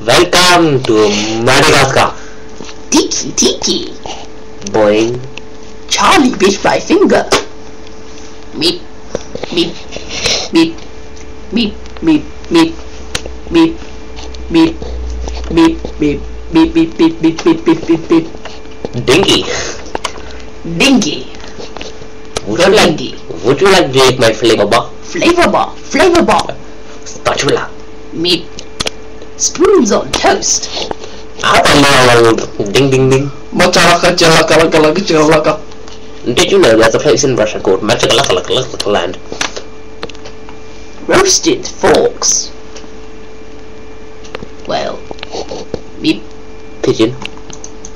Welcome to Madagascar. Tiki tiki. Boing. Charlie bit my finger. Meep, meep, meep, meep, meep, meep, meep, meep, meep, meep, meep, meep, meep, meep, meep, meep, meep, meep. Dinky. Dinky. Would you like to take my flavor bar? Flavor bar. Flavor bar. Spatula. Meep. Spoons on toast. Ding ding ding. Machalaka. Did you know there's a place in Russia called Magical Land? Roasted forks. Well, meep. Pigeon.